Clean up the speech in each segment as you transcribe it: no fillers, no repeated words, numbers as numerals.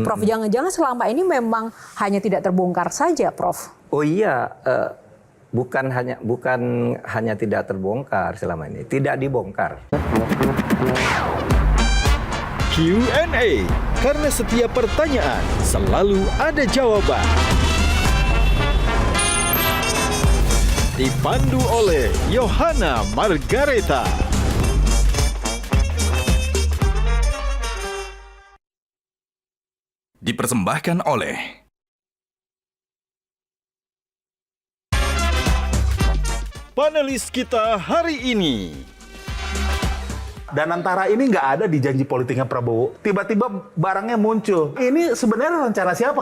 Prof, jangan-jangan selama ini memang hanya tidak terbongkar saja, Prof? Oh iya, bukan hanya tidak terbongkar selama ini, tidak dibongkar. Q&A, karena setiap pertanyaan selalu ada jawaban. Dipandu oleh Yohana Margareta. Dipersembahkan oleh Panelis kita hari ini. Dan antara ini nggak ada di janji politiknya Prabowo. Tiba-tiba barangnya muncul. Ini sebenarnya rencana siapa?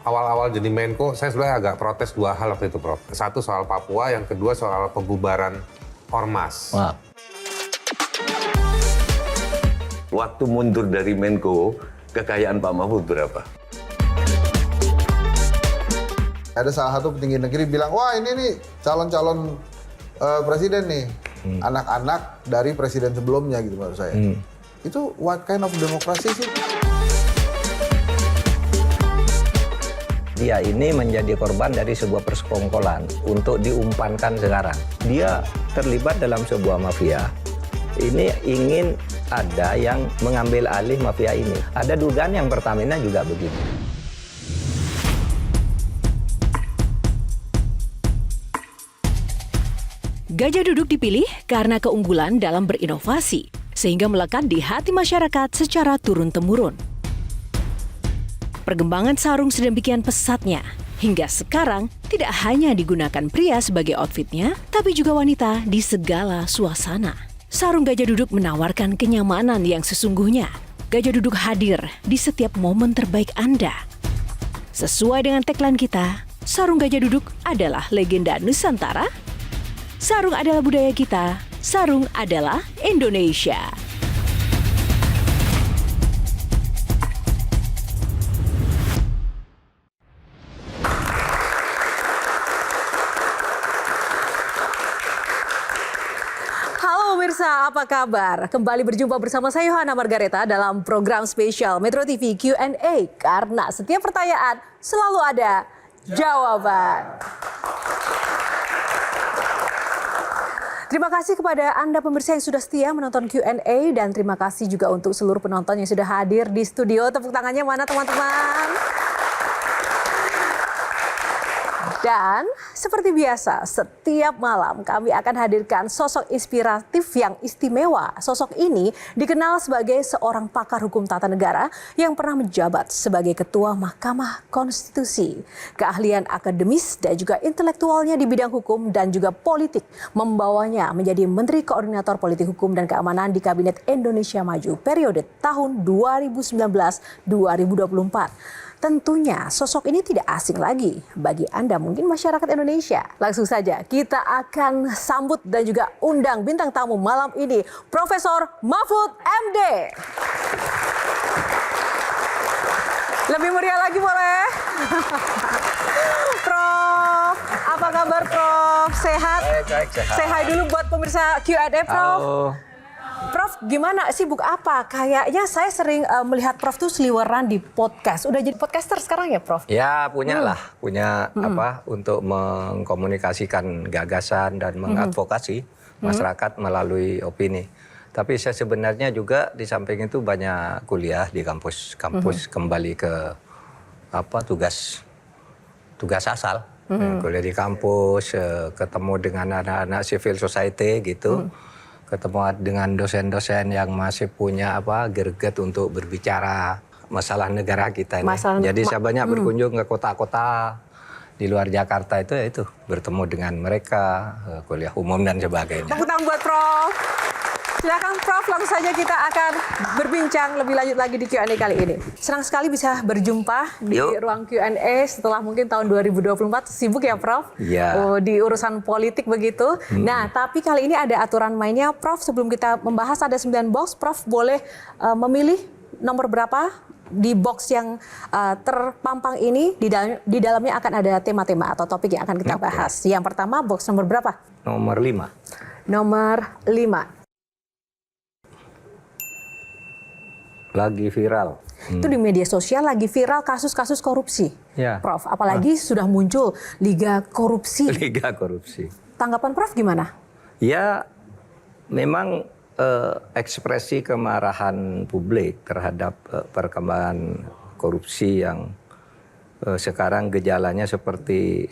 Awal-awal jadi Menko, saya sebenarnya agak protes dua hal waktu itu, Prof. Satu soal Papua, yang kedua soal pembubaran Ormas. Wah. Waktu mundur dari Menko, kekayaan Pak Mahfud berapa? Ada salah satu petinggi negeri bilang, wah ini nih calon-calon presiden nih, anak-anak dari presiden sebelumnya gitu menurut saya. Itu what kind of demokrasi sih? Dia ini menjadi korban dari sebuah persekongkolan untuk diumpankan sekarang. Dia terlibat dalam sebuah mafia. Ini ingin ada yang mengambil alih mafia ini. Ada dugaan yang Pertamina juga begitu. Gajah Duduk dipilih karena keunggulan dalam berinovasi, sehingga melekat di hati masyarakat secara turun-temurun. Perkembangan sarung sedemikian pesatnya, hingga sekarang tidak hanya digunakan pria sebagai outfitnya, tapi juga wanita di segala suasana. Sarung Gajah Duduk menawarkan kenyamanan yang sesungguhnya. Gajah Duduk hadir di setiap momen terbaik Anda. Sesuai dengan tagline kita, sarung Gajah Duduk adalah legenda Nusantara. Sarung adalah budaya kita, sarung adalah Indonesia. Halo pemirsa, apa kabar? Kembali berjumpa bersama saya Yohana Margareta dalam program spesial Metro TV Q&A. Karena setiap pertanyaan selalu ada jawaban. Terima kasih kepada Anda pemirsa yang sudah setia menonton Q&A. Dan terima kasih juga untuk seluruh penonton yang sudah hadir di studio. Tepuk tangannya mana teman-teman? Dan seperti biasa, setiap malam kami akan hadirkan sosok inspiratif yang istimewa. Sosok ini dikenal sebagai seorang pakar hukum tata negara yang pernah menjabat sebagai Ketua Mahkamah Konstitusi. Keahlian akademis dan juga intelektualnya di bidang hukum dan juga politik membawanya menjadi Menteri Koordinator Politik Hukum dan Keamanan di Kabinet Indonesia Maju periode tahun 2019-2024. Tentunya sosok ini tidak asing lagi bagi Anda mungkin masyarakat Indonesia. Langsung saja kita akan sambut dan juga undang bintang tamu malam ini, Profesor Mahfud MD. Lebih meriah lagi boleh? Prof, apa kabar Prof? Sehat? Baik, sehat. Say hi dulu buat pemirsa Q&A, Prof. Halo. Prof, gimana? Sibuk apa? Kayaknya saya sering melihat Prof tuh seliweran di podcast. Udah jadi podcaster sekarang ya, Prof? Ya, punya apa untuk mengkomunikasikan gagasan dan mengadvokasi masyarakat melalui opini. Tapi saya sebenarnya juga di samping itu banyak kuliah di kampus kembali ke tugas asal. Kuliah di kampus, ketemu dengan anak-anak civil society gitu. Ketemu dengan dosen-dosen yang masih punya greget untuk berbicara masalah negara kita ini. Jadi saya banyak berkunjung ke kota-kota di luar Jakarta itu bertemu dengan mereka, kuliah umum dan sebagainya. Tepuk tangan buat Prof. Silakan Prof, langsung saja kita akan berbincang lebih lanjut lagi di Q&A kali ini. Senang sekali bisa berjumpa di ruang Q&A setelah mungkin tahun 2024. Sibuk ya Prof? Iya. Di urusan politik begitu. Nah, tapi kali ini ada aturan mainnya Prof. Sebelum kita membahas ada 9 box, Prof boleh memilih nomor berapa di box yang terpampang ini. Di dalamnya akan ada tema-tema atau topik yang akan kita bahas. Yang pertama box nomor berapa? Nomor 5. Nomor 5. Lagi viral. Itu di media sosial lagi viral kasus-kasus korupsi, Ya. Prof. Apalagi sudah muncul Liga Korupsi. Liga korupsi. Tanggapan Prof gimana? Ya, memang ekspresi kemarahan publik terhadap perkembangan korupsi yang sekarang gejalanya seperti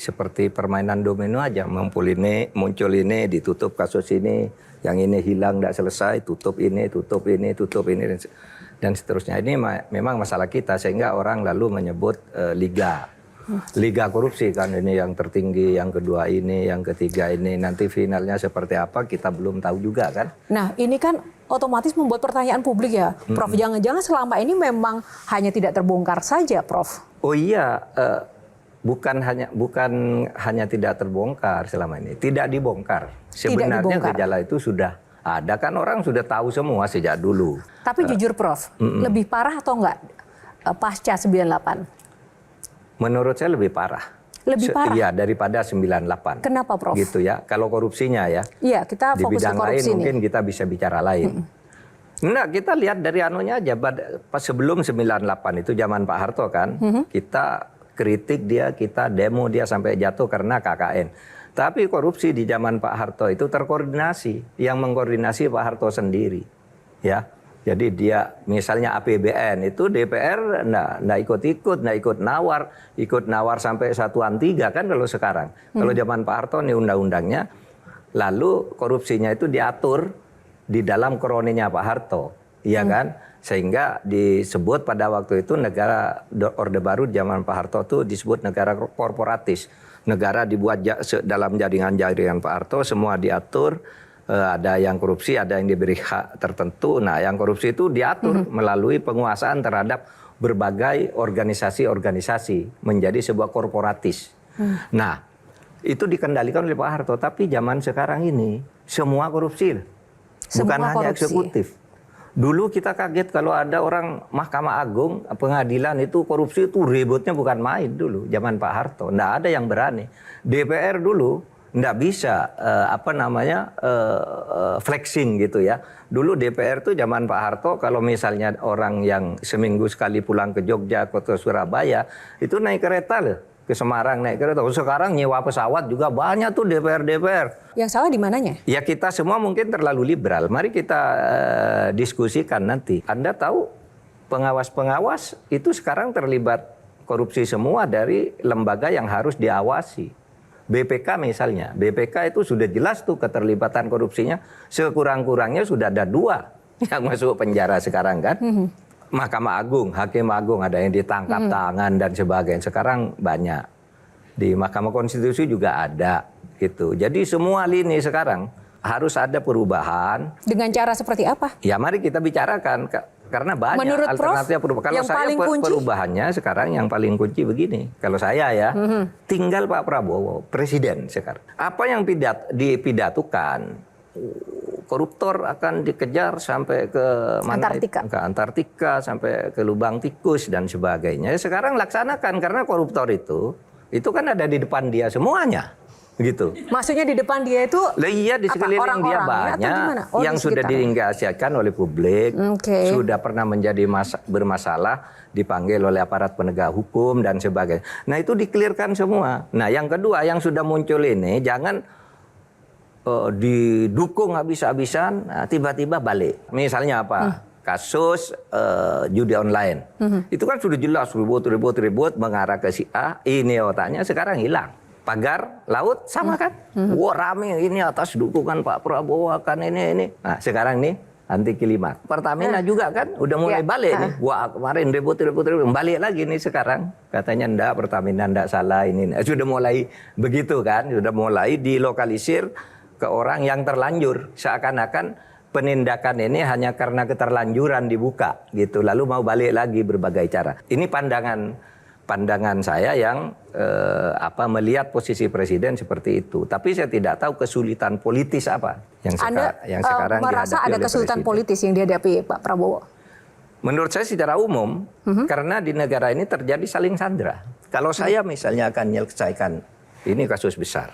permainan domino aja, muncul ini, ditutup kasus ini, yang ini hilang tidak selesai, tutup ini, dan seterusnya. Ini memang masalah kita, sehingga orang lalu menyebut liga korupsi kan, ini yang tertinggi, yang kedua ini, yang ketiga ini, nanti finalnya seperti apa kita belum tahu juga kan. Nah, ini kan otomatis membuat pertanyaan publik ya, Prof. Jangan-jangan selama ini memang hanya tidak terbongkar saja, Prof. Oh iya, bukan hanya tidak terbongkar selama ini, tidak dibongkar. Sebenarnya dibongkar. gejala itu sudah ada kan, orang sudah tahu semua sejak dulu. Tapi jujur Prof, lebih parah atau enggak pasca 98? Menurut saya lebih parah. Lebih parah? Iya, daripada 98. Kenapa, Prof? Gitu ya, kalau korupsinya ya. Iya, kita di fokus ke bidang lain korupsi mungkin nih. kita bisa bicara lain. Nah, kita lihat dari anunya aja, pas sebelum 98 itu zaman Pak Harto kan, kita kritik dia, kita demo dia sampai jatuh karena KKN. Tapi korupsi di zaman Pak Harto itu terkoordinasi, yang mengkoordinasi Pak Harto sendiri, ya. Jadi dia misalnya APBN itu DPR nggak ikut nawar sampai satuan 3 kan kalau sekarang. Kalau zaman Pak Harto nih undang-undangnya, lalu korupsinya itu diatur di dalam kroninya Pak Harto, iya kan? Sehingga disebut pada waktu itu negara Orde Baru zaman Pak Harto itu disebut negara korporatis. Negara dibuat dalam jaringan Pak Harto, semua diatur. Ada yang korupsi, ada yang diberi hak tertentu. Nah, yang korupsi itu diatur melalui penguasaan terhadap berbagai organisasi-organisasi menjadi sebuah korporatis. Nah, itu dikendalikan oleh Pak Harto. Tapi zaman sekarang ini semua korupsi, bukan hanya eksekutif. Dulu kita kaget kalau ada orang Mahkamah Agung, pengadilan itu korupsi itu ributnya bukan main dulu zaman Pak Harto. Nggak ada yang berani. DPR dulu nggak bisa flexing gitu ya. Dulu DPR tuh zaman Pak Harto kalau misalnya orang yang seminggu sekali pulang ke Jogja atau ke Surabaya itu naik kereta loh, ke Semarang naik kereta. Sekarang nyewa pesawat juga banyak tuh DPR. Yang salah di mananya? Ya kita semua mungkin terlalu liberal. Mari kita diskusikan nanti. Anda tahu pengawas-pengawas itu sekarang terlibat korupsi semua dari lembaga yang harus diawasi. BPK misalnya, BPK itu sudah jelas tuh keterlibatan korupsinya, sekurang-kurangnya sudah ada 2 yang masuk penjara sekarang kan. Mahkamah Agung, Hakim Agung ada yang ditangkap tangan dan sebagainya, sekarang banyak. Di Mahkamah Konstitusi juga ada gitu. Jadi semua lini sekarang harus ada perubahan. Dengan cara seperti apa? Ya mari kita bicarakan, karena banyak Menurut alternatif Prof, perubahan. Kalau yang saya paling kunci? perubahannya sekarang yang paling kunci begini. Kalau saya ya, tinggal Pak Prabowo presiden sekarang. Apa yang dipidatukan, koruptor akan dikejar sampai ke mana? Antartika. Ke Antartika, sampai ke lubang tikus dan sebagainya. Sekarang laksanakan, karena koruptor itu kan ada di depan dia semuanya. Gitu. Maksudnya di depan dia itu Iya, di sekeliling dia banyak yang sudah diinggasikan oleh publik, sudah pernah menjadi bermasalah, dipanggil oleh aparat penegak hukum dan sebagainya. Nah itu dikelirkan semua. Nah yang kedua yang sudah muncul ini jangan didukung habis-habisan, tiba-tiba balik. Misalnya apa? Kasus judi online. Itu kan sudah jelas ribut mengarah ke si A, ini otaknya sekarang hilang. Pagar laut sama kan? Wah rame ini atas dukungan Pak Prabowo akan ini. Nah sekarang nih anti klimaks. Pertamina juga kan udah mulai balik nih. Wah kemarin ribut balik lagi nih sekarang. Katanya enggak, Pertamina enggak salah ini. Sudah mulai begitu kan? Sudah mulai dilokalisir ke orang yang terlanjur. Seakan-akan penindakan ini hanya karena keterlanjuran dibuka gitu. Lalu mau balik lagi berbagai cara. Ini pandangan saya yang melihat posisi presiden seperti itu. Tapi saya tidak tahu kesulitan politis apa yang sekarang merasa ada kesulitan presiden. Politis yang dihadapi Pak Prabowo? Menurut saya secara umum, karena di negara ini terjadi saling sandra. Kalau saya misalnya akan menyelesaikan ini kasus besar,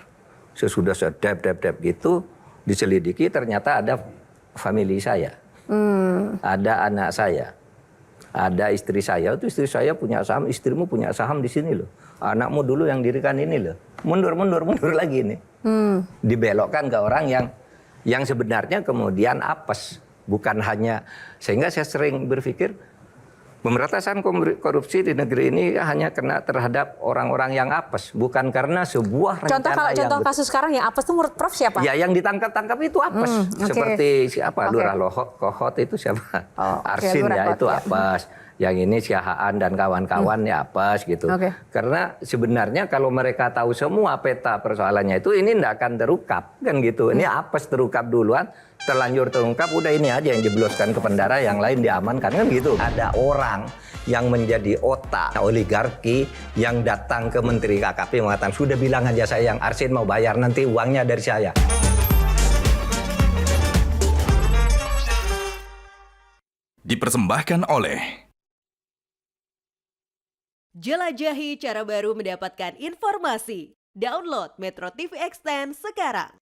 sesudah dep gitu, diselidiki ternyata ada famili saya, ada anak saya, ada istri saya, itu istri saya punya saham, istrimu punya saham di sini loh. Anakmu dulu yang dirikan ini loh. Mundur lagi nih. Dibelokkan ke orang yang sebenarnya kemudian apes. Bukan hanya, sehingga saya sering berpikir, pemberantasan korupsi di negeri ini hanya kena terhadap orang-orang yang apes, bukan karena sebuah rencana Contoh kasus sekarang yang apes itu menurut Prof siapa? Ya, yang ditangkap itu apes. Seperti siapa? Lurah Kohot itu siapa? Arsin ya, itu apes. Yang ini Siahaan dan kawan-kawan ya apes gitu. Karena sebenarnya kalau mereka tahu semua peta persoalannya itu, ini tidak akan terungkap kan gitu. Ini apes terungkap duluan, terlanjur terungkap, udah ini aja yang jebloskan ke pendara, yang lain diamankan kan gitu. Ada orang yang menjadi otak oligarki yang datang ke Menteri KKP mengatakan, sudah bilang aja saya yang Arsin mau bayar, nanti uangnya dari saya. Dipersembahkan oleh Jelajahi cara baru mendapatkan informasi. Download Metro TV Extend sekarang.